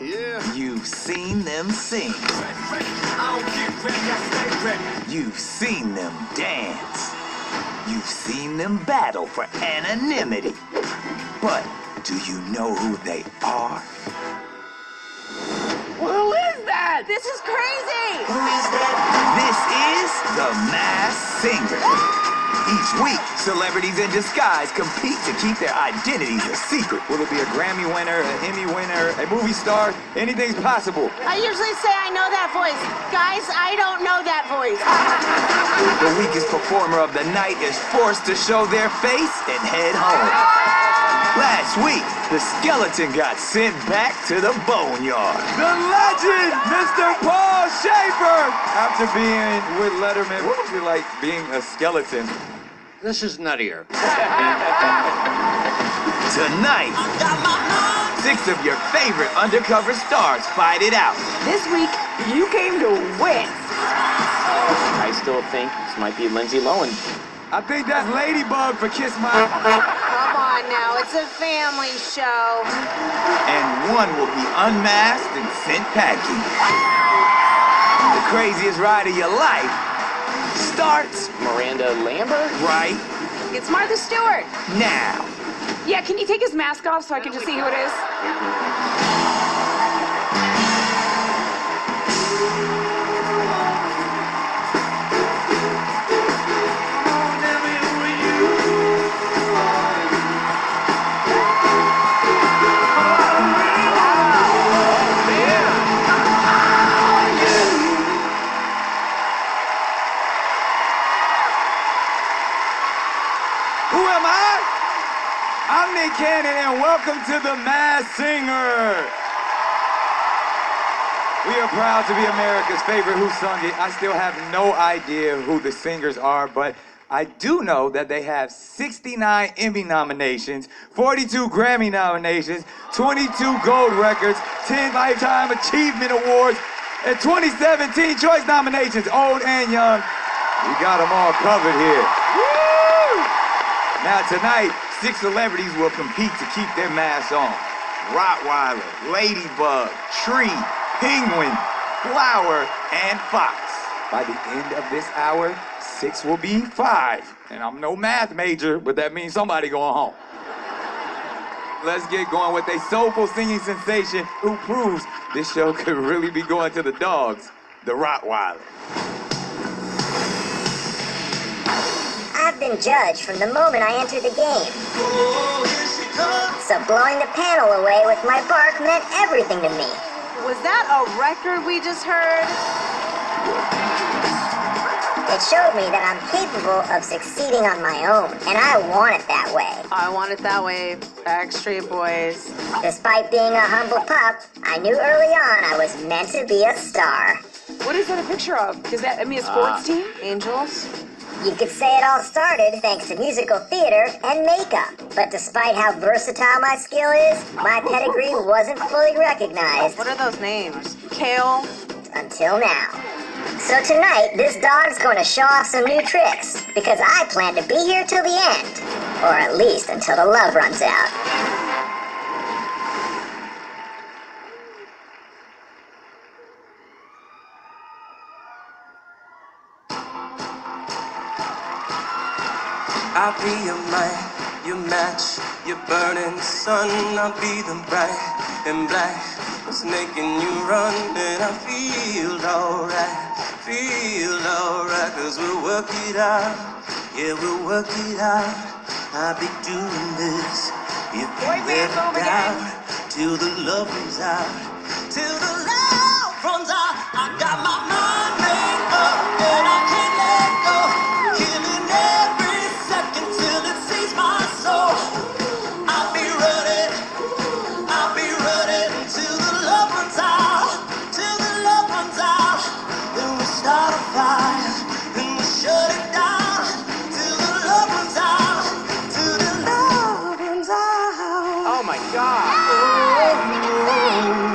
Yeah. You've seen them sing. You've seen them dance. You've seen them battle for anonymity. But do you know who they are? Who is that? This is crazy! Who is that? This is the Masked Singer. Each week, celebrities in disguise compete to keep their identities a secret. Will it be a Grammy winner, an Emmy winner, a movie star? Anything's possible. I usually say I know that voice. Guys, I don't know that voice. The weakest performer of the night is forced to show their face and head home. Last week, the skeleton got sent back to the boneyard. The legend, Mr. Paul Schaefer! After being with Letterman, what was it like being a skeleton? This is nuttier. Tonight, 6 of your favorite undercover stars fight it out. This week, you came to win. I still think this might be Lindsay Lohan. I think that's Ladybug for Kiss My... Come on now, it's a family show. And one will be unmasked and sent packing. The craziest ride of your life starts Miranda Lambert? right It's Martha Stewart. now. Yeah, can you take his mask off so I can just see who it is? Who am I? I'm Nick Cannon, and welcome to the Masked Singer. We are proud to be America's favorite Who Sung It. I still have no idea who the singers are, but I do know that they have 69 Emmy nominations, 42 Grammy nominations, 22 gold records, 10 Lifetime Achievement Awards, and 2017 Choice nominations, old and young. We got them all covered here. Now tonight, 6 celebrities will compete to keep their masks on. Rottweiler, Ladybug, Tree, Penguin, Flower, and Fox. By the end of this hour, 6 will be 5. And I'm no math major, but that means somebody going home. Let's get going with a soulful singing sensation who proves this show could really be going to the dogs, the Rottweiler. I've been judged from the moment I entered the game. So blowing the panel away with my bark meant everything to me. Was that a record we just heard? It showed me that I'm capable of succeeding on my own, and I want it that way. I want it that way, Backstreet Boys. Despite being a humble pup, I knew early on I was meant to be a star. What is that a picture of? Is that, a sports team? Angels? You could say it all started thanks to musical theater and makeup. But despite how versatile my skill is, my pedigree wasn't fully recognized. What are those names? Kale? Until now. So tonight, this dog's going to show off some new tricks, because I plan to be here till the end. Or at least until the love runs out. I'll be your light, your match, your burning sun. I'll be the bright and black that's making you run. And I feel alright, cause we'll work it out. Yeah, we'll work it out. I'll be doing this if you ever doubt. Till the love runs out, till the love runs out. I got my mind made up and I can't let go. Killing every second till it sees my soul. I'll be running till the love runs out, till the love runs out. Then we start a fire, then we shut it down, till the love runs out, till the love runs out. Oh my God.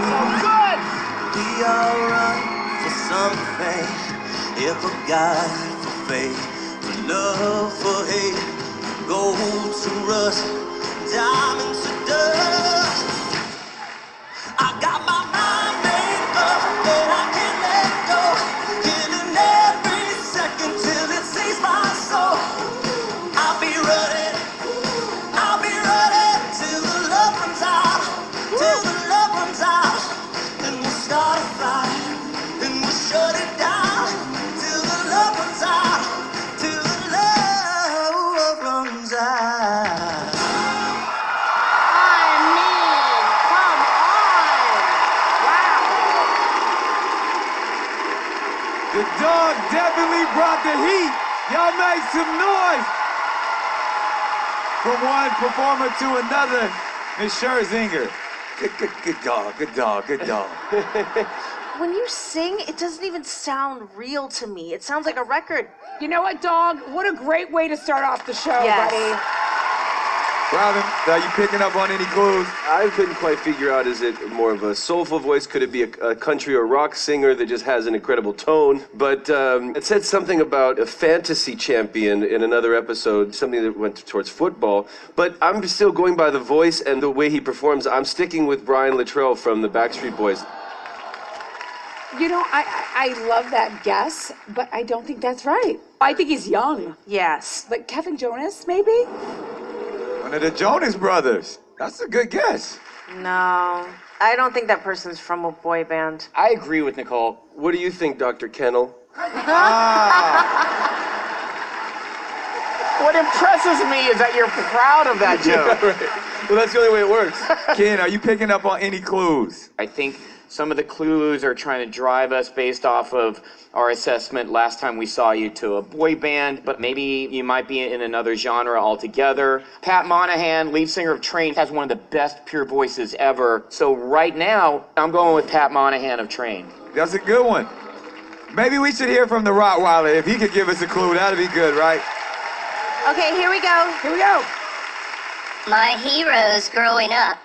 So good. We all run for something, if for God, for faith, for love, for hate, gold to rust, diamonds to dust. I got my mind. The dog definitely brought the heat. Y'all make some noise. From one performer to another, Miss Scherzinger. Good dog, good dog, good dog. When you sing, it doesn't even sound real to me. It sounds like a record. You know what, dog? What a great way to start off the show, Yes. buddy. Robin, are you picking up on any clues? I couldn't quite figure out, is it more of a soulful voice? Could it be a country or rock singer that just has an incredible tone? But it said something about a fantasy champion in another episode, something that went towards football. But I'm still going by the voice and the way he performs. I'm sticking with Brian Littrell from the Backstreet Boys. You know, I love that guess, but I don't think that's right. I think he's young. Yes. Like Kevin Jonas, maybe? One of the Jonas Brothers. That's a good guess. No, I don't think that person's from a boy band. I agree with Nicole. What do you think, Dr. Kennel? What impresses me is that you're proud of that joke. Right. Well, that's the only way it works. Ken, are you picking up on any clues? I think some of the clues are trying to drive us based off of our assessment last time we saw you to a boy band, but maybe you might be in another genre altogether. Pat Monahan, lead singer of Train, has one of the best pure voices ever. So right now, I'm going with Pat Monahan of Train. That's a good one. Maybe we should hear from the Rottweiler. If he could give us a clue, that'd be good, right? Okay, here we go. Here we go. My heroes growing up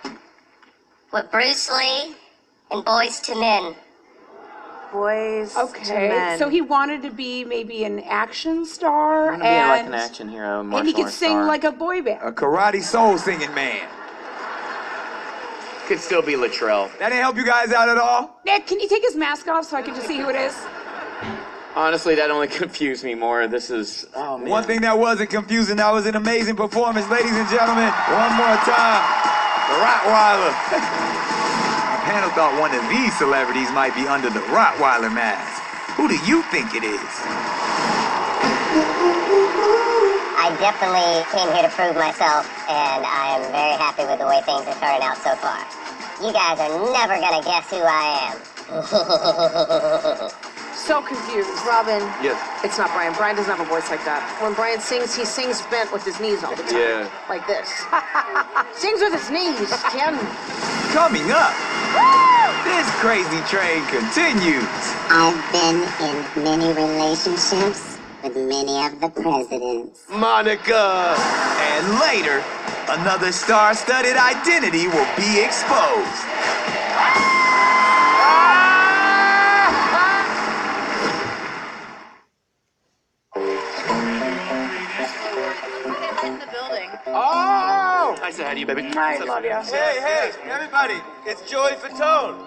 were Bruce Lee and Boys to Men. Boys to Okay, Men. so he wanted to be maybe an action star, I'm gonna be like and an action hero, and martial he could arts sing star. like a boy band. A karate soul singing man. Could still be Littrell. That didn't help you guys out at all? Nick, can you take his mask off so I can just see who it is? Honestly, that only confused me more. This is, oh man. One thing that wasn't confusing, that was an amazing performance. Ladies and gentlemen, one more time, the Rottweiler. Our panel thought one of these celebrities might be under the Rottweiler mask. Who do you think it is? I definitely came here to prove myself, and I am very happy with the way things are turning out so far. You guys are never gonna guess who I am. So confused. Robin, Yes. it's not Brian. Brian doesn't have a voice like that. When Brian sings, he sings bent with his knees all the time. Yeah. Like this. Sings with his knees, Ken. Coming up, this crazy train continues. I've been in many relationships with many of the presidents. Monica! And later, another star-studded identity will be exposed. Oh! I said, how do you, baby? I love you. Hey, everybody, it's Joey Fatone.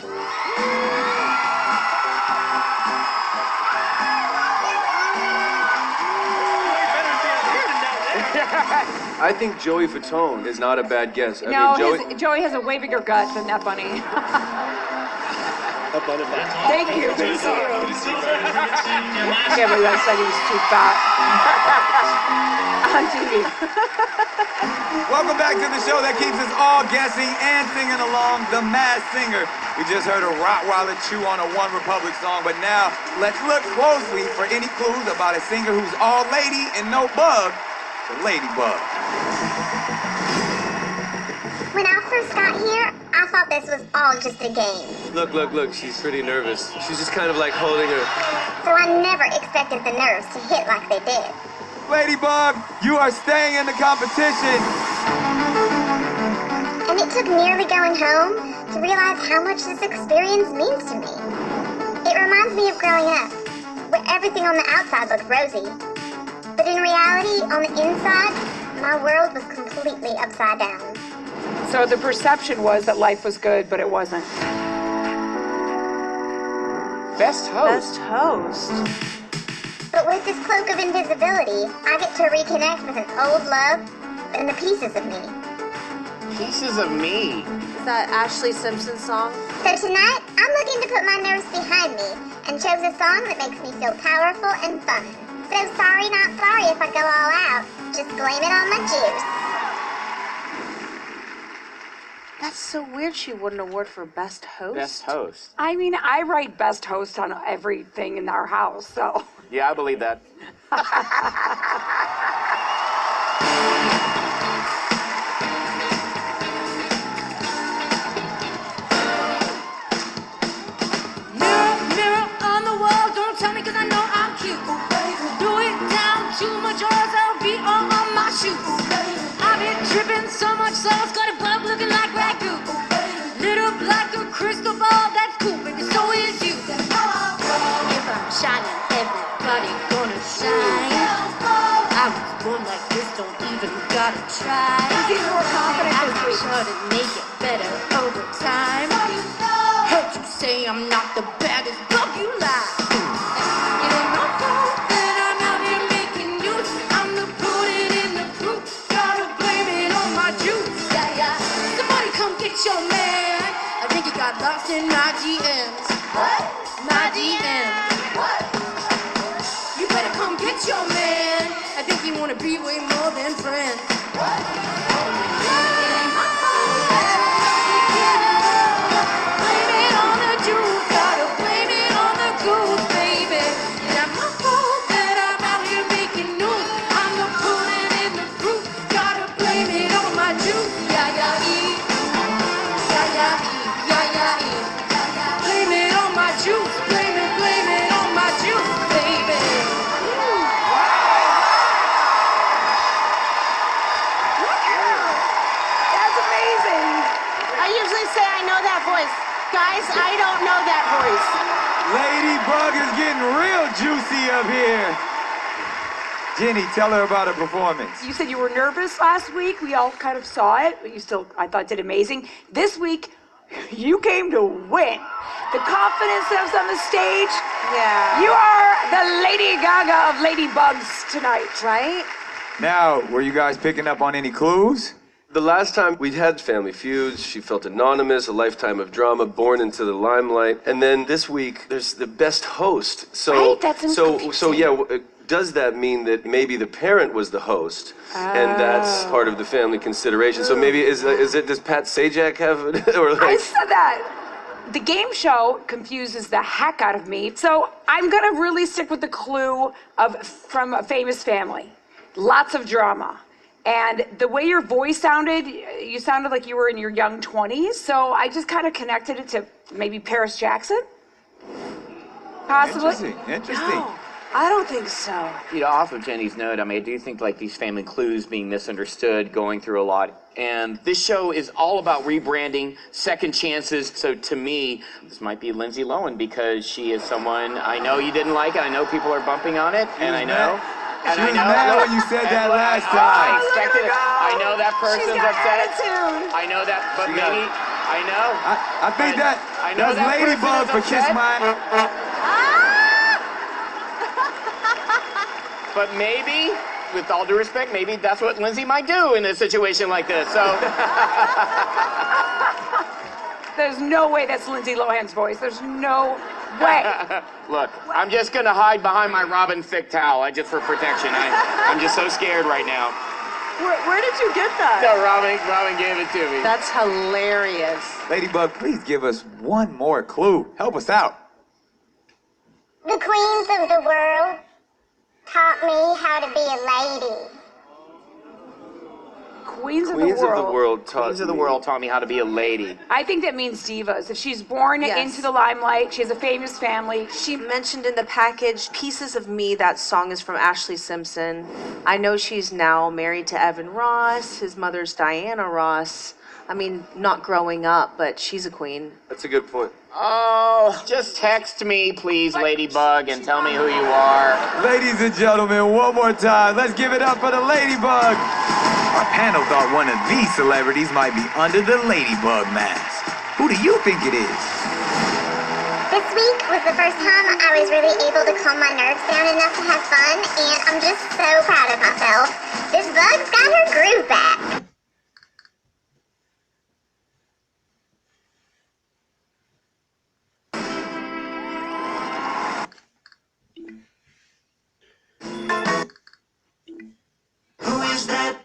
I think Joey Fatone is not a bad guess. I No, mean, Joey has a way bigger gut than that bunny. Thank you. Good to see you. I can't believe I said he was too fat. On TV. Welcome back to the show that keeps us all guessing and singing along, The Masked Singer. We just heard a Rottweiler chew on a One Republic song, but now let's look closely for any clues about a singer who's all lady and no bug, the Ladybug. When I first got here, I thought this was all just a game. Look, she's pretty nervous. She's just kind of like holding her. So I never expected the nerves to hit like they did. Ladybug, you are staying in the competition. And it took nearly going home to realize how much this experience means to me. It reminds me of growing up, where everything on the outside looked rosy. But in reality, on the inside, my world was completely upside down. So the perception was that life was good, but it wasn't. Best host. Best host. But with this cloak of invisibility, I get to reconnect with an old love and the pieces of me. Pieces of me. Is that Ashley Simpson song? So tonight, I'm looking to put my nerves behind me and chose a song that makes me feel powerful and fun. So sorry, not sorry if I go all out. Just blame it on my juice. That's so weird she won an award for best host. Best host. I mean, I write best host on everything in our house, so. Yeah, I believe that. Mirror, mirror on the wall, don't tell me 'cause I know I'm cute. Do it down too much or else I'll be all on my shoes. I've been tripping so much sauce, got a bug looking like ragu. Lit up like a crystal ball, that's cool, baby, so is you. If I'm shining, everybody gonna shine. I was born like this, don't even gotta try. He's more confident I this can week. try to make it better over time. Heard you say I'm not the baddest, but you lie. It ain't my fault that I'm out here making news. I'm the put it in the proof. Gotta blame it on my juice. Yeah, yeah. Somebody come get your man. I think he got lost in my DMs. What? My DMs. What? You better come get your man. I think he wanna be way more than friends. What? It ain't my fault that I'm out here getting love. Blame it on the juice. Gotta blame it on the goose, baby. It ain't my fault that I'm out here making news. I'm the put it in the fruit. Gotta blame it on my juice. Yeah, yeah, eat. Yeah, yeah, eat. Yeah, yeah, eat. Blame it on my juice. Blame it on my juice, baby. That's amazing. I usually say I know that voice. Guys, I don't know that voice. Ladybug is getting real juicy up here. Jenny, tell her about her performance. You said you were nervous last week. We all kind of saw it, but you still, I thought, did amazing. This week, you came to win. The confidence that was on the stage. Yeah. You are the Lady Gaga of Ladybugs tonight. Right? Now, were you guys picking up on any clues? The last time we'd had Family Feuds, she felt anonymous, a lifetime of drama, born into the limelight. And then this week, there's the best host. So, Right, that's so yeah, does that mean that maybe the parent was the host, and that's part of the family consideration? So maybe is it? Does Pat Sajak have it, or I like? said that. The game show confuses the heck out of me. So I'm gonna really stick with the clue of from a famous family. Lots of drama. And the way your voice sounded, you sounded like you were in your young 20s. So I just kind of connected it to maybe Paris Jackson. Possibly. Interesting. No, I don't think so. You know, off of Jenny's note, I mean, I do think like these family clues being misunderstood, going through a lot. And this show is all about rebranding, second chances. So to me, this might be Lindsay Lohan because she is someone I know you didn't like, and I know people are bumping on it, and I know. And She was mad when you said that last time. I expected it. I know that person's She's got upset. attitude. I know that, but She got- maybe I know. I think I know that's that person Ladybug is for Kiss upset. My... But maybe, with all due respect, maybe that's what Lindsay might do in a situation like this. So There's no way that's Lindsay Lohan's voice. There's no way. look, I'm just gonna hide behind my Robin Thicke towel, just for protection. I'm just so scared right now. Where did you get that? No, Robin gave it to me. That's hilarious. Ladybug, please give us one more clue. Help us out. The queens of the world taught me how to be a lady. Queens of Queens the of the world. world taught Queens of the me. world taught me how to be a lady. I think that means divas. If she's born Yes. into the limelight, she has a famous family. She mentioned in the package, Pieces of Me, that song is from Ashley Simpson. I know she's now married to Evan Ross. His mother's Diana Ross. I mean, not growing up, but she's a queen. That's a good point. Oh, just text me, please, Ladybug, and tell me who you are. Ladies and gentlemen, one more time, let's give it up for the Ladybug. Our panel thought one of these celebrities might be under the Ladybug mask. Who do you think it is? This week was the first time I was really able to calm my nerves down enough to have fun, and I'm just so proud of myself. This bug's got her groove back. Who is that?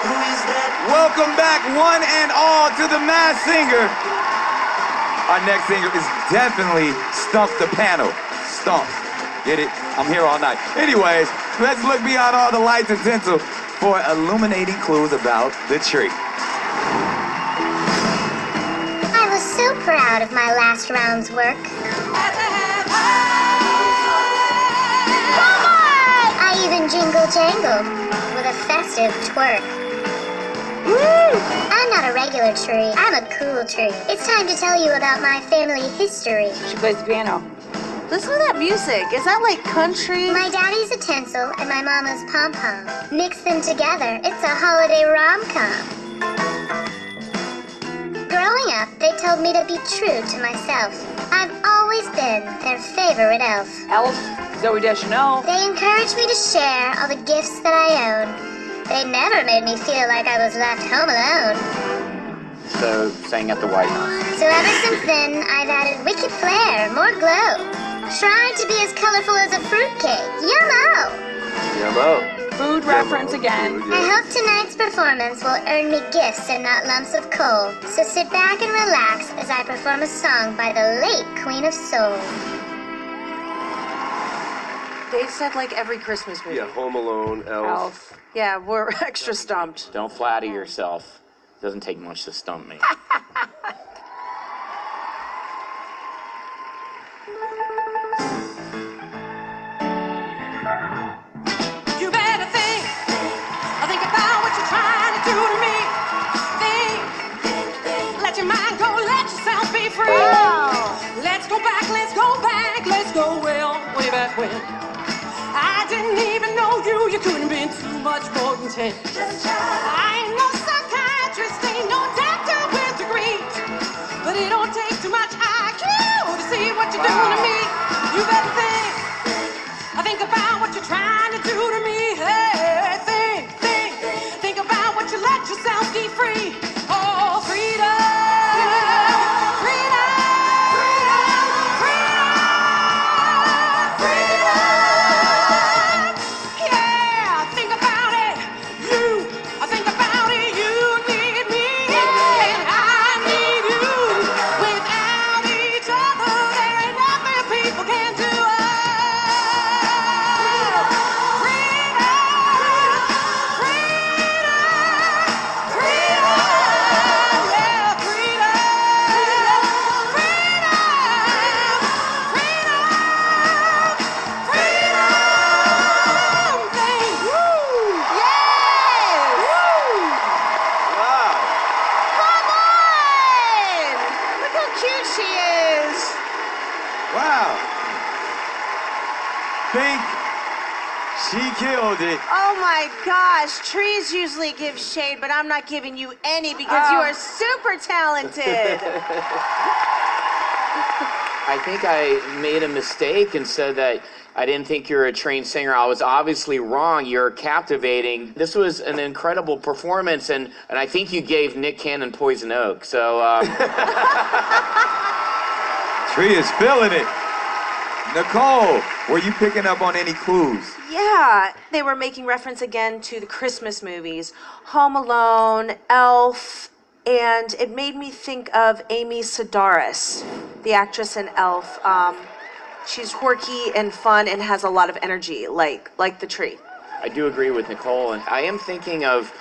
Who is that? Welcome back, one and all, to the Masked Singer. Our next singer is definitely Stump the Panel. Stump. Get it? I'm here all night. Anyways, let's look beyond all the lights and tinsel for illuminating clues about the tree. I was so proud of my last round's work. I even jingle-jangled with a festive twerk. I'm not a regular tree, I'm a cool tree. It's time to tell you about my family history. She plays the piano. Listen to that music. Is that like country? My daddy's a tinsel and my mama's pom-pom. Mix them together, it's a holiday rom-com. Growing up, they told me to be true to myself. I've always been their favorite elf. Elf, Zooey Deschanel. They encouraged me to share all the gifts that I own. They never made me feel like I was left home alone. So, sang at the White House. So ever since then, I've added wicked flair, more glow. Tried to be as colorful as a fruitcake. Yummo! Yummo. Food reference again. I hope tonight's performance will earn me gifts and not lumps of coal. So sit back and relax as I perform a song by the late Queen of Soul. They said like every Christmas movie. Yeah, Home Alone, Elf. Yeah, we're extra stumped. Don't flatter yourself. Doesn't take much to stump me. You better think about what you're trying to do to me. Think, let your mind go, let yourself be free. Let's go back, let's go well, way back when. I didn't even know you couldn't have been too much more than 10. I ain't no psychiatrist, ain't no doctor with degrees, but it don't take too much IQ to see what you're doing to me. You better think about what you're trying to do to me. Hey, think about what you let yourself be free. Oh, freedom, freedom, freedom, freedom, freedom. Yeah, think about it. Think about it. You need me, and I need you. Without each other, there ain't nothing people can do. Wow. Think she killed it. Oh my gosh, trees usually give shade, but I'm not giving you any because you are super talented. I think I made a mistake and said that I didn't think you're a trained singer. I was obviously wrong. You're captivating. This was an incredible performance, and I think you gave Nick Cannon Poison Oak. So, Tree is feeling it. Nicole, were you picking up on any clues? Yeah, they were making reference again to the Christmas movies, Home Alone, Elf, and it made me think of Amy Sedaris, the actress in Elf. She's quirky and fun and has a lot of energy, like the tree. I do agree with Nicole, and I am thinking of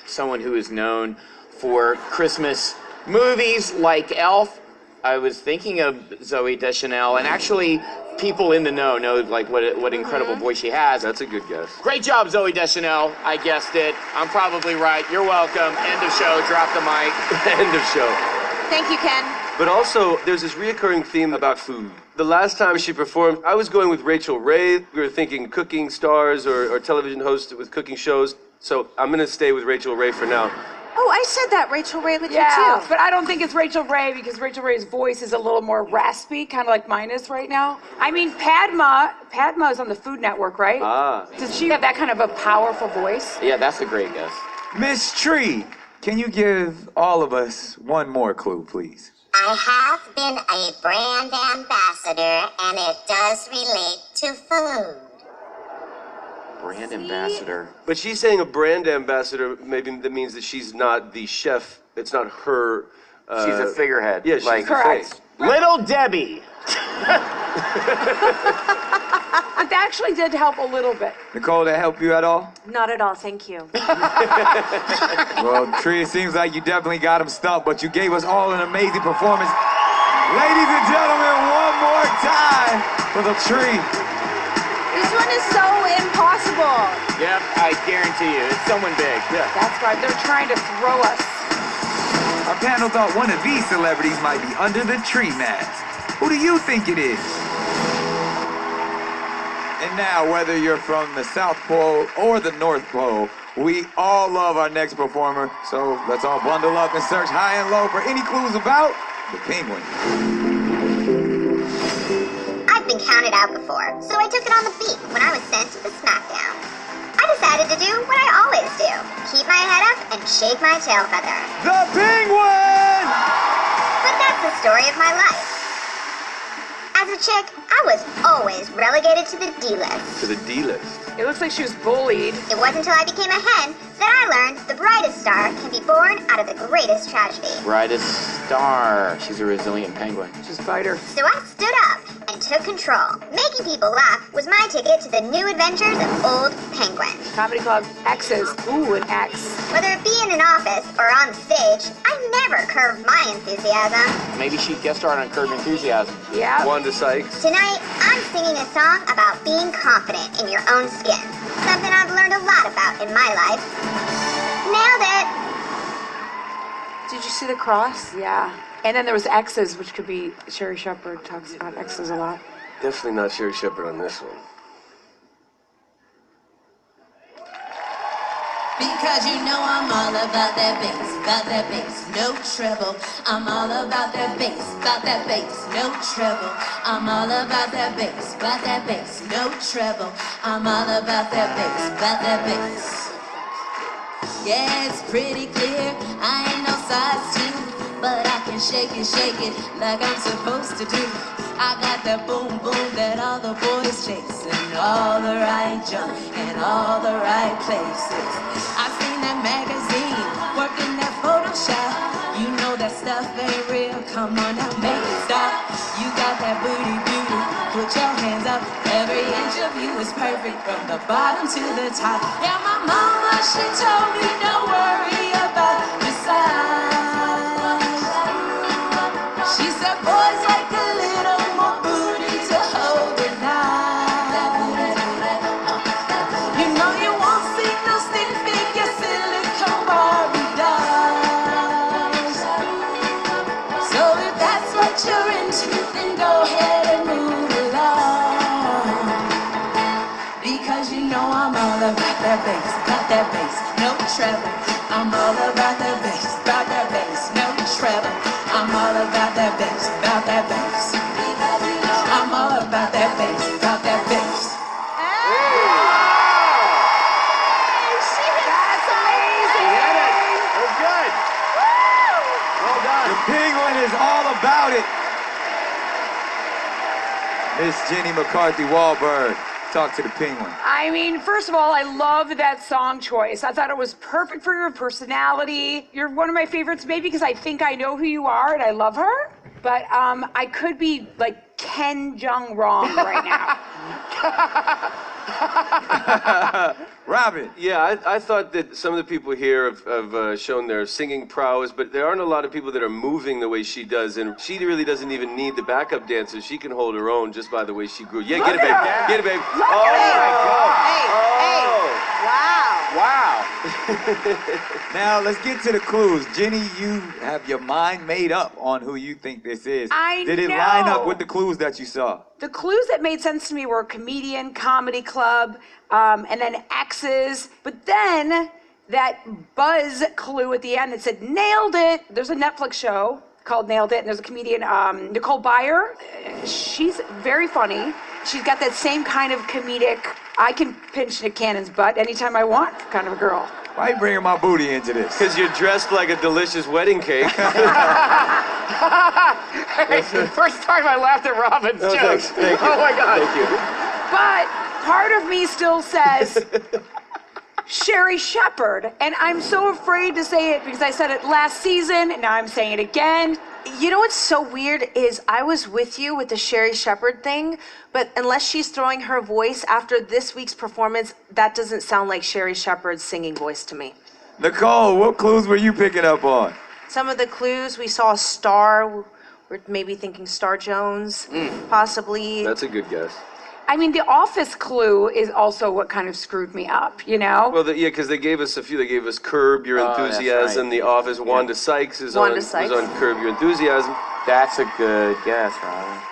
someone who is known for Christmas movies like Elf. I was thinking of Zooey Deschanel, and actually people in the know like what incredible voice she has. That's a good guess. Great job, Zooey Deschanel. I guessed it. I'm probably right. You're welcome. End of show. Drop the mic. End of show. Thank you, Ken. But also, there's this reoccurring theme about food. The last time she performed, I was going with Rachel Ray. We were thinking cooking stars or television hosts with cooking shows. So I'm going to stay with Rachel Ray for now. Oh, I said that, Rachel Ray, with you Yeah, too. but I don't think it's Rachel Ray because Rachel Ray's voice is a little more raspy, kind of like mine is right now. I mean, Padma is on the Food Network, right? Ah. Does she have that kind of a powerful voice? Yeah, that's a great guess. Miss Tree, can you give all of us one more clue, please? I have been a brand ambassador, and it does relate to food. Brand ambassador. But she's saying a brand ambassador, maybe that means that she's not the chef. It's not her. She's a figurehead. Yeah, she's like, the face. Little Debbie. It actually did help a little bit. Nicole, that help you at all? Not at all, thank you. Well, Tree, it seems like you definitely got him stumped, but you gave us all an amazing performance. Ladies and gentlemen, one more time for the Tree. This one is so impossible. Yep, I guarantee you, it's someone big. Yeah. That's right, they're trying to throw us. Our panel thought one of these celebrities might be under the tree mask. Who do you think it is? And now, whether you're from the South Pole or the North Pole, we all love our next performer. So let's all bundle up and search high and low for any clues about the penguin. I've been counted out before, so I took it on the beat when I was sent to the SmackDown. I decided to do what I always do, keep my head up and shake my tail feather. The penguin! But that's the story of my life. As a chick, I was always relegated to the D-list. To the D-list. It looks like she was bullied. It wasn't until I became a hen that I learned the brightest star can be born out of the greatest tragedy. Brightest star. She's a resilient penguin. Just fight her. So I stood up and took control. Making people laugh was my ticket to the new adventures of Old Penguin. Comedy Club X's. Ooh, an X. Whether it be in an office or on the stage, I never curbed my enthusiasm. Maybe she'd guest starred on Curb Your Enthusiasm. Yeah. Wanda Sykes. Tonight, I'm singing a song about being confident in your own skin. Something I've learned a lot about in my life. Nailed it! Did you see the cross? Yeah. And then there was X's, which could be Sherry Shepherd talks about X's a lot. Definitely not Sherry Shepherd on this one. Because you know I'm all about that bass, no treble. I'm all about that bass, no treble. I'm all about that bass, no treble. I'm all about that bass. Yeah, it's pretty clear, I ain't no size 2, but I can shake it like I'm supposed to do. I got that boom boom that all the boys chase, and all the right junk in all the right places. I seen that magazine, working that Photoshop. You know that stuff ain't real, come on now, make it stop. You got that booty beauty, put your hands up. Every inch of you is perfect from the bottom to the top. Yeah, my mama, she told me don't worry about your size. She said boys like a little more booty to hold the knife. You know you won't see no stick figure silicone Barbie dolls. So if that's what you're into, then go ahead and move along. Because you know I'm all about that bass, no treble. I'm all about that bass, no treble. I'm all about that bass, I'm all about that bass, That's amazing. That was good. Well done. The penguin is all about it. Miss Jenny McCarthy Wahlberg, talk to the penguin. I mean, first of all, I love that song choice. I thought it was perfect for your personality. You're one of my favorites, maybe because I think I know who you are and I love her. But I could be like Ken Jeong wrong right now. Robin. Yeah, I thought that some of the people here have shown their singing prowess, but there aren't a lot of people that are moving the way she does, and she really doesn't even need the backup dancers. She can hold her own just by the way she grew. Yeah, get it, babe. Get it, babe. Oh, my God. Wow. Now let's get to the clues. Jenny, you have your mind made up on who you think this is. I Did it know. line up with the clues that you saw? The clues that made sense to me were comedian, comedy club, and then X's. But then that buzz clue at the end, it said, nailed it. There's a Netflix show called Nailed It, and there's a comedian, Nicole Byer. She's very funny. She's got that same kind of comedic, I can pinch Nick Cannon's butt anytime I want kind of a girl. Why are you bringing my booty into this? Because you're dressed like a delicious wedding cake. Hey, first time I laughed at Robin's Oh, jokes. thanks. Thank you. Oh my God. Thank you. But part of me still says Sherry Shepherd, and I'm so afraid to say it because I said it last season, and now I'm saying it again. You know what's so weird is I was with you with the Sherry Shepherd thing, but unless she's throwing her voice after this week's performance, that doesn't sound like Sherry Shepherd's singing voice to me. Nicole, what clues were you picking up on? Some of the clues, we saw a star. We're maybe thinking Star Jones, possibly. That's a good guess. I mean, the Office clue is also what kind of screwed me up, you know? Well, yeah, because they gave us a few. They gave us Curb Your Oh, that's Enthusiasm, right. The Office. Wanda Sykes is Wanda on Sykes. was on Curb Your Enthusiasm. That's a good guess, Robin.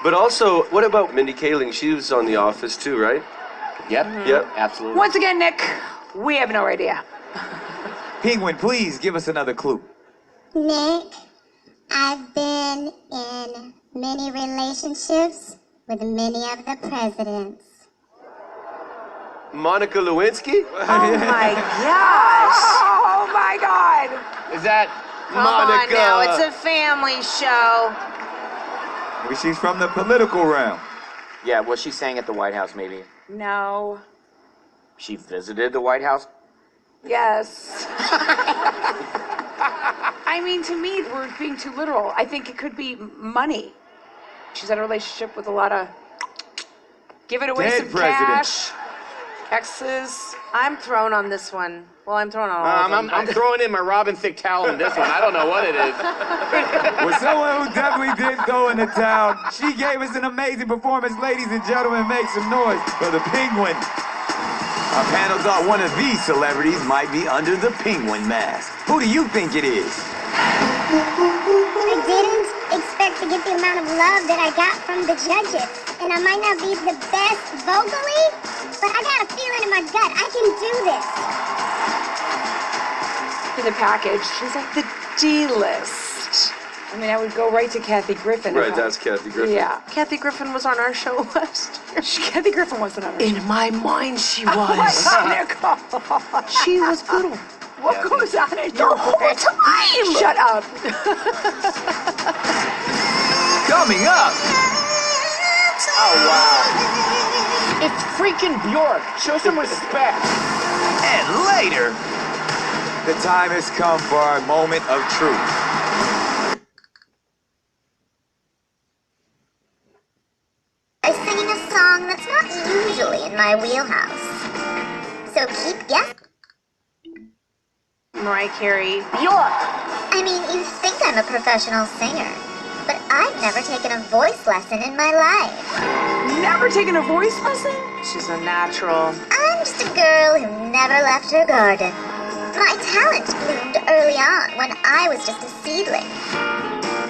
But also, what about Mindy Kaling? She was on The Office too, right? Yep. Yep. Absolutely. Once again, Nick, we have no idea. Penguin, please give us another clue. Nick, I've been in many relationships with many of the presidents. Monica Lewinsky? Oh my gosh. Oh my God. Is that Come on now, it's a family show. Maybe she's from the political realm. Yeah, was she sang at the White House maybe? No. She visited the White House? Yes. I mean, to me, we're being too literal. I think it could be money. She's had a relationship with a lot of giving away Dead some presidents. cash, exes. I'm thrown on this one. Well, I'm thrown on all of them. I'm throwing in my Robin Thicke towel in this one. I don't know what it is. Well, someone who definitely did go into town. She gave us an amazing performance. Ladies and gentlemen, make some noise for the Penguin. Our panel thought one of these celebrities might be under the Penguin mask. Who do you think it is? I didn't expect to get the amount of love that I got from the judges. And I might not be the best vocally, but I got a feeling in my gut I can do this. In the package, she's like the D-list. I mean, I would go right to Kathy Griffin. Right, that's Kathy Griffin. Yeah. Kathy Griffin was on our show last year. Kathy Griffin wasn't on her show. In my mind, she Oh my was. God, Nicole. She was good. What goes on in your brain? Shut up. Coming up. Oh, wow. It's freaking Bjork. Show some respect. And later, the time has come for our moment of truth. I'm singing a song that's not usually in my wheelhouse. So keep guessing. Mariah Carey. Bjork. I mean, you think I'm a professional singer, but I've never taken a voice lesson in my life. Never taken a voice lesson? She's a natural. I'm just a girl who never left her garden. My talent bloomed early on when I was just a seedling.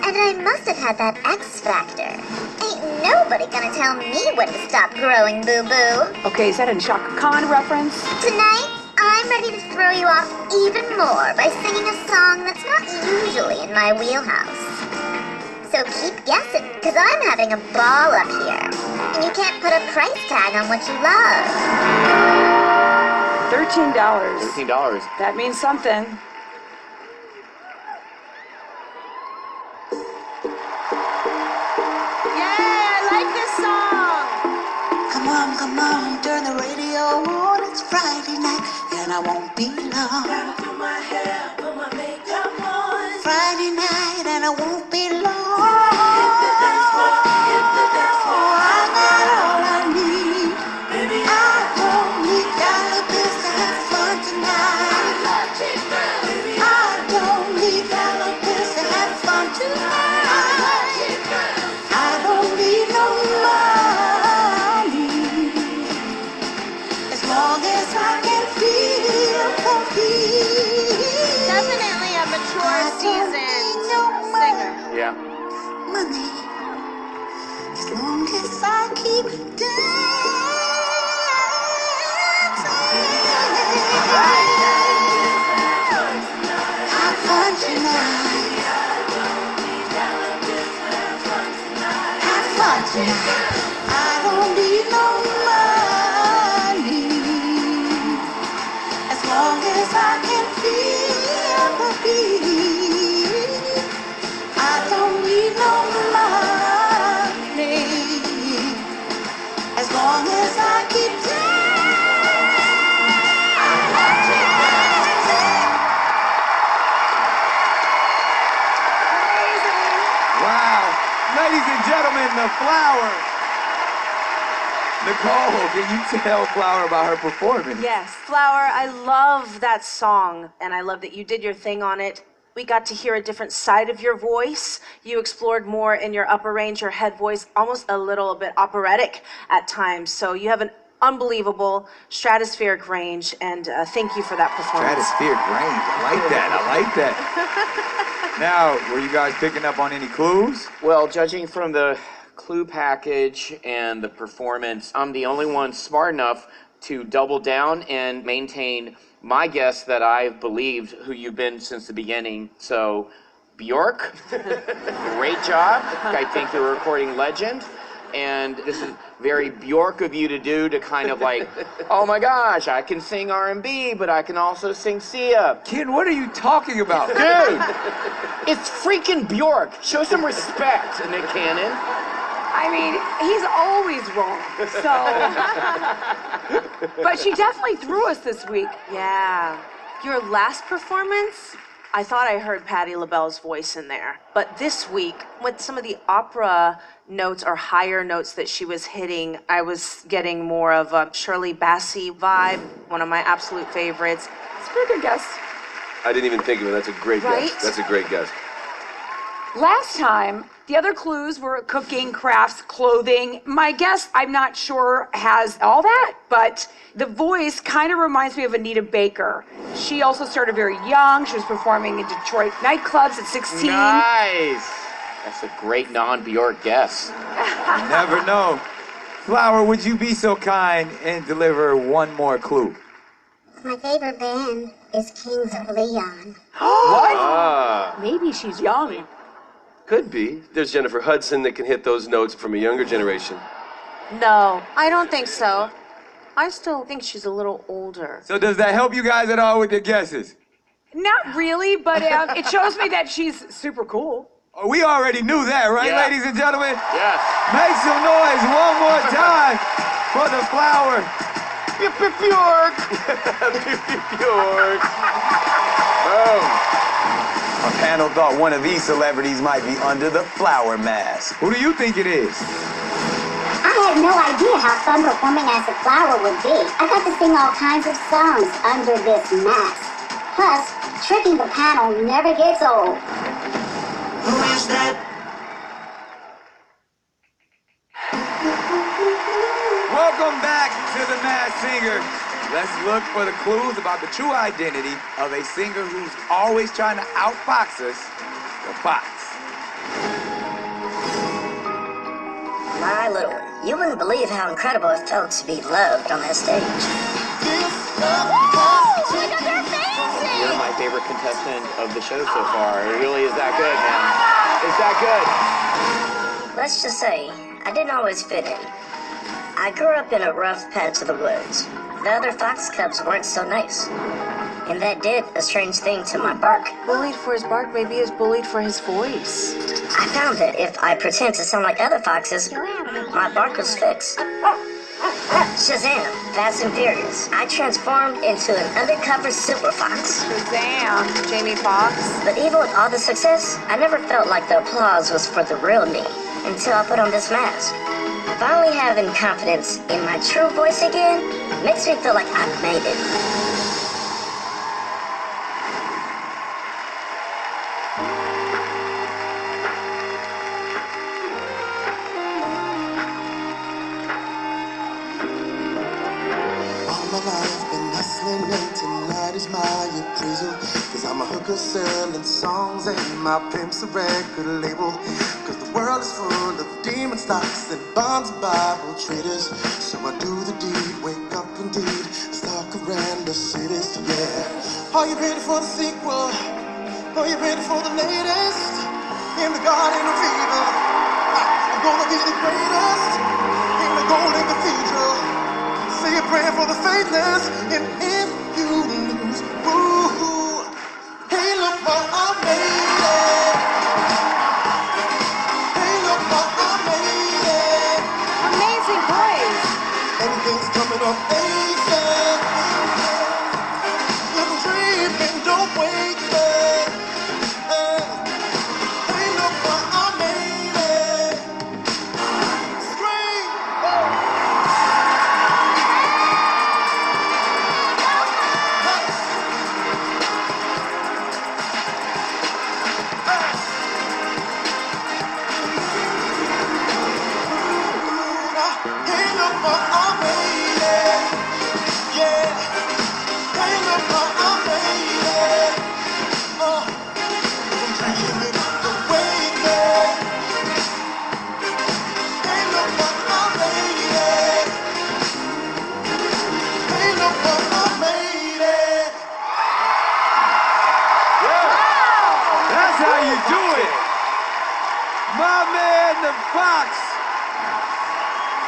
And I must have had that X factor. Ain't nobody gonna tell me when to stop growing, boo-boo. Okay, is that a Shaka Khan reference? Tonight, I'm ready to throw you off even more by singing a song that's not usually in my wheelhouse. So keep guessing, because I'm having a ball up here. And you can't put a price tag on what you love. $13. $13. That means something. Yeah, I like this song. Come on, turn the radio on. It's Friday night, and I won't be long. Gotta do my hair, put my makeup on. Friday night, and I won't be long. Hit the dance floor, hit the dance floor. I got all I need. Baby, I don't need dollar bills to have fun tonight. I don't need dollar bills to have fun tonight. I don't need no money. As long as I can feel the beat. Definitely a mature, seasoned singer. Yeah. Money. As long as I keep dancing. Have fun tonight. Have fun tonight. I don't need no money. As long as I can feel the beat. I don't need no money. As long as I Ladies and gentlemen, the Flower. Nicole, can you tell Flower about her performance? Yes, Flower, I love that song, and I love that you did your thing on it. We got to hear a different side of your voice. You explored more in your upper range, your head voice, almost a little bit operatic at times. So you have an unbelievable stratospheric range, and thank you for that performance. Stratospheric range. I like that. I like that. Now, were you guys picking up on any clues? Well, judging from the clue package and the performance, I'm the only one smart enough to double down and maintain my guess that I've believed who you've been since the beginning. So, Bjork, great job. I think you're a recording legend. And this is very Bjork of you to do, to kind of like, oh my gosh, I can sing R&B, but I can also sing Sia. Kid, what are you talking about? Dude, it's freaking Bjork. Show some respect, Nick Cannon. I mean, he's always wrong. So, but she definitely threw us this week. Yeah. Your last performance, I thought I heard Patti LaBelle's voice in there. But this week, with some of the opera notes or higher notes that she was hitting, I was getting more of a Shirley Bassey vibe, one of my absolute favorites. It's a pretty good guess. I didn't even think of it. That's a great Right? guess. That's a great guess. Last time, the other clues were cooking, crafts, clothing. My guess, I'm not sure, has all that, but the voice kind of reminds me of Anita Baker. She also started very young. She was performing in Detroit nightclubs at 16. Nice. That's a great non-Bjork guess. You never know. Flower, would you be so kind and deliver one more clue? My favorite band is Kings of Leon. What? Maybe she's young. Could be. There's Jennifer Hudson that can hit those notes from a younger generation. No, I don't think so. I still think she's a little older. So does that help you guys at all with your guesses? Not really, but it shows me that she's super cool. Oh, we already knew that, right, Yeah. ladies and gentlemen? Yes. Make some noise one more time for the Flower. Bjork. Bjork. Boom. Our panel thought one of these celebrities might be under the Flower mask. Who do you think it is? I had no idea how fun performing as a flower would be. I got to sing all kinds of songs under this mask. Plus, tricking the panel never gets old. Who is that? Welcome back to The Masked Singer. Let's look for the clues about the true identity of a singer who's always trying to outfox us, the fox. My little one, you wouldn't believe how incredible it felt to be loved on that stage. You're my favorite contestant of the show so far. It really is that good, man. It's that good. Let's just say, I didn't always fit in. I grew up in a rough patch of the woods. The other fox cubs weren't so nice. And that did a strange thing to my bark. Bullied for his bark, maybe he's bullied for his voice. I found that if I pretend to sound like other foxes, my bark was fixed. Shazam, Fast and Furious. I transformed into an undercover super fox. Shazam. Jamie Foxx. But even with all the success, I never felt like the applause was for the real me until I put on this mask. Finally having confidence in my true voice again makes me feel like I've made it. All my life been hustling and tonight is my appraisal. Cause I'm a hooker selling songs and my pimp's a record label. Cause the world is full of demon stocks and bonds and Bible traders. So I do the deed, wake up indeed, stalk around the cities, yeah. Are you ready for the sequel? Are you ready for the latest? In the garden of evil, I'm gonna be the greatest. In the golden cathedral, say a prayer for the faithless. And if you lose, woo, hey look what I made it. Hey look what I made it. Amazing voice. Anything's coming up, Asia. Little dream and don't wake up. Hey look what I made it. Fox.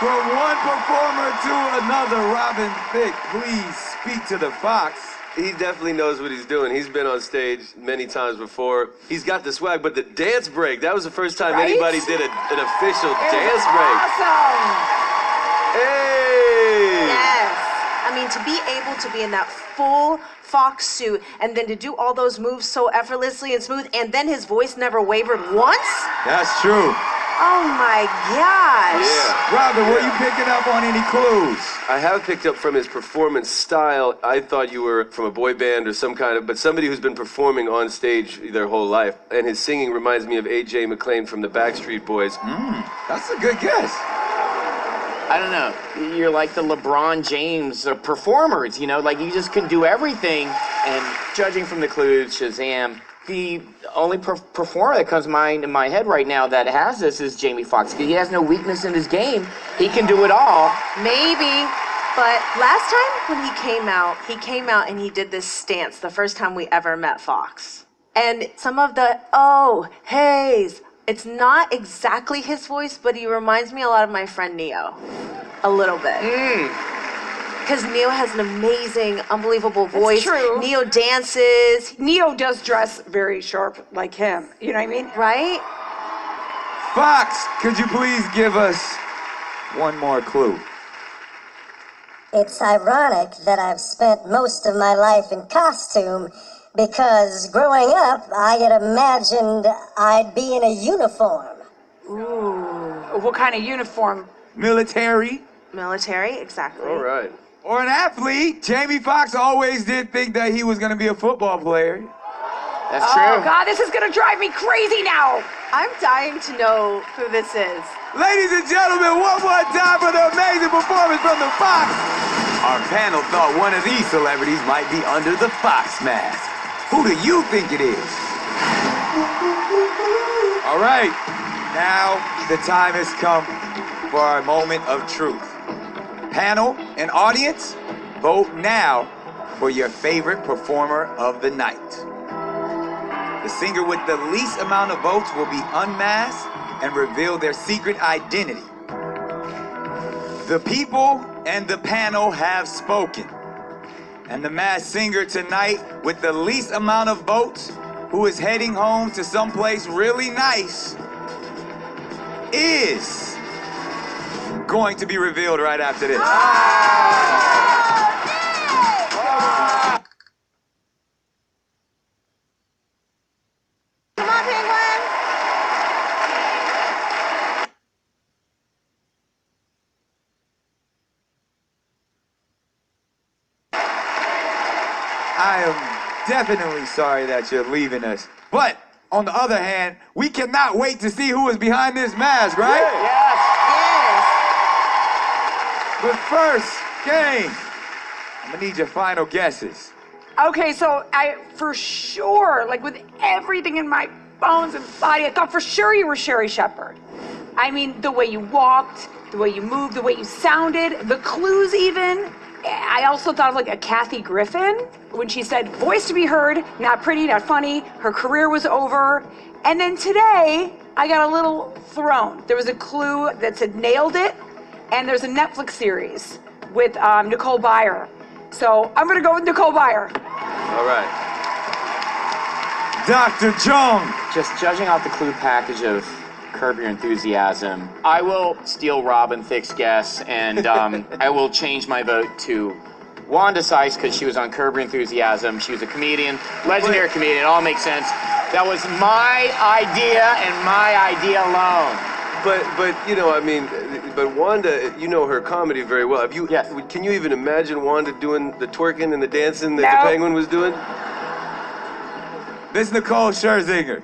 From one performer to another, Robin Thicke, please speak to the Fox. He definitely knows what he's doing. He's been on stage many times before. He's got the swag, but the dance break, that was the first time anybody did an official dance break. Awesome. Hey! Yes. I mean, to be able to be in that full Fox suit and then to do all those moves so effortlessly and smooth, and then his voice never wavered once? That's true. Oh my gosh. Yeah. Robin, were you picking up on any clues? I have picked up from his performance style. I thought you were from a boy band or some kind of, but somebody who's been performing on stage their whole life. And his singing reminds me of A.J. McClain from the Backstreet Boys. That's a good guess. I don't know. You're like the LeBron James of performers, you know? Like, you just can do everything. And judging from the clues, Shazam, the only performer that comes to mind in my head right now that has this is Jamie Foxx. He has no weakness in his game. He can do it all. Maybe. But last time when he came out and he did this stance the first time we ever met Fox. And some of the, oh, heys, it's not exactly his voice, but he reminds me a lot of my friend Neo. A little bit. Because Neo has an amazing, unbelievable voice. That's true. Neo dances. Neo does dress very sharp like him. You know what I mean? Right? Fox, could you please give us one more clue? It's ironic that I've spent most of my life in costume because growing up, I had imagined I'd be in a uniform. Ooh. What kind of uniform? Military? Military, exactly. All right. Or an athlete? Jamie Foxx always did think that he was going to be a football player. That's Oh, true. God, this is going to drive me crazy now. I'm dying to know who this is. Ladies and gentlemen, one more time for the amazing performance from the Fox. Our panel thought one of these celebrities might be under the Fox mask. Who do you think it is? All right, now the time has come for our moment of truth. Panel and audience, vote now for your favorite performer of the night. The singer with the least amount of votes will be unmasked and reveal their secret identity. The people and the panel have spoken. And the masked singer tonight with the least amount of votes, who is heading home to someplace really nice, is going to be revealed right after this. Come on, Penguin. I am definitely sorry that you're leaving us. But on the other hand, we cannot wait to see who is behind this mask, right? Yes. But first, gang, I'm gonna need your final guesses. Okay, so I, for sure, like with everything in my bones and body, I thought for sure you were Sherry Shepherd. I mean, the way you walked, the way you moved, the way you sounded, the clues even. I also thought of like a Kathy Griffin when she said, voice to be heard, not pretty, not funny, her career was over. And then today, I got a little thrown. There was a clue that said nailed it, and there's a Netflix series with Nicole Byer. So I'm gonna go with Nicole Byer. All right. Dr. Jung. Just judging off the clue package of Curb Your Enthusiasm, I will steal Robin Thicke's guess, and I will change my vote to Wanda Sykes because she was on Curb Your Enthusiasm. She was a comedian, legendary comedian. It all makes sense. That was my idea and my idea alone. But you know, I mean, but Wanda, you know her comedy very well. Have you? Yes. Can you even imagine Wanda doing the twerking and the dancing that No. the Penguin was doing? This is Nicole Scherzinger.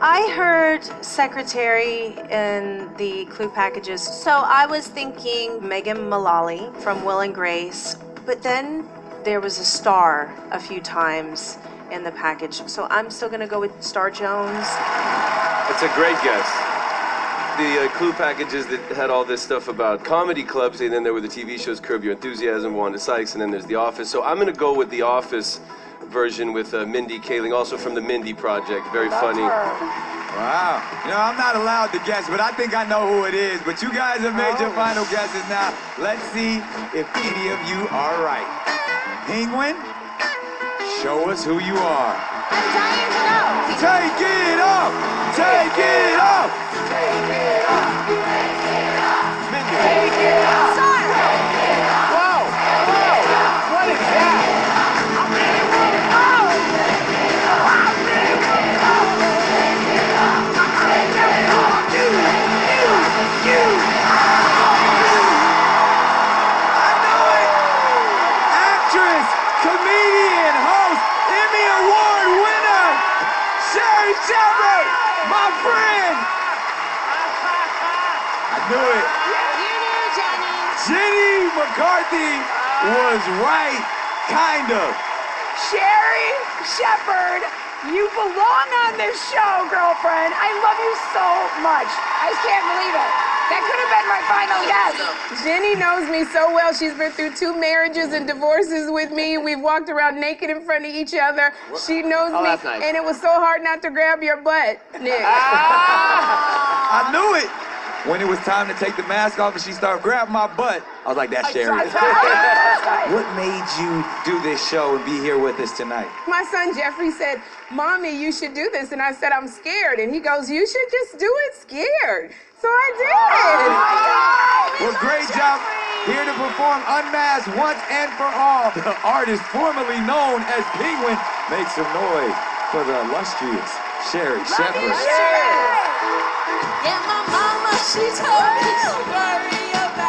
I heard secretary in the clue packages, so I was thinking Megan Mullally from Will and Grace, but then there was a star a few times in the package, so I'm still gonna go with Star Jones. That's a great guess. The clue packages that had all this stuff about comedy clubs, and then there were the TV shows Curb Your Enthusiasm, Wanda Sykes, and then there's The Office. So I'm gonna go with The Office version with Mindy Kaling, also from the Mindy Project. Very funny. Wow. You know, I'm not allowed to guess, but I think I know who it is. But you guys have made your final guesses now. Let's see if any of you are right. Penguin, show us who you are. I'm dying to know. Take it up! Take it up! Take it up! Take it up! Mindy. Take it up! Sorry. Whoa! Whoa! What is that? I really want to know! I really want to know! Take it up! Take it up! You! I know it! Actress, comedian, host, Emmy Award winner, Sherry Shepherd, my friend! I knew it. You knew, Jenny. Jenny McCarthy was right, kind of. Sherry Shepherd, you belong on this show, girlfriend. I love you so much. I just can't believe it. That could have been my final guess. Jenny knows me so well. She's been through 2 marriages and divorces with me. We've walked around naked in front of each other. She knows me. That's nice. And it was so hard not to grab your butt, Nick. I knew it. When it was time to take the mask off and she started grabbing my butt, I was like, that's Sherry. What made you do this show and be here with us tonight? My son Jeffrey said, Mommy, you should do this. And I said, I'm scared. And he goes, you should just do it scared. So I did. Well, great job. Here to perform Unmasked once and for all, the artist formerly known as Penguin. Make some noise for the illustrious Sherry Shepherd. Yeah, my mama, she told me to worry about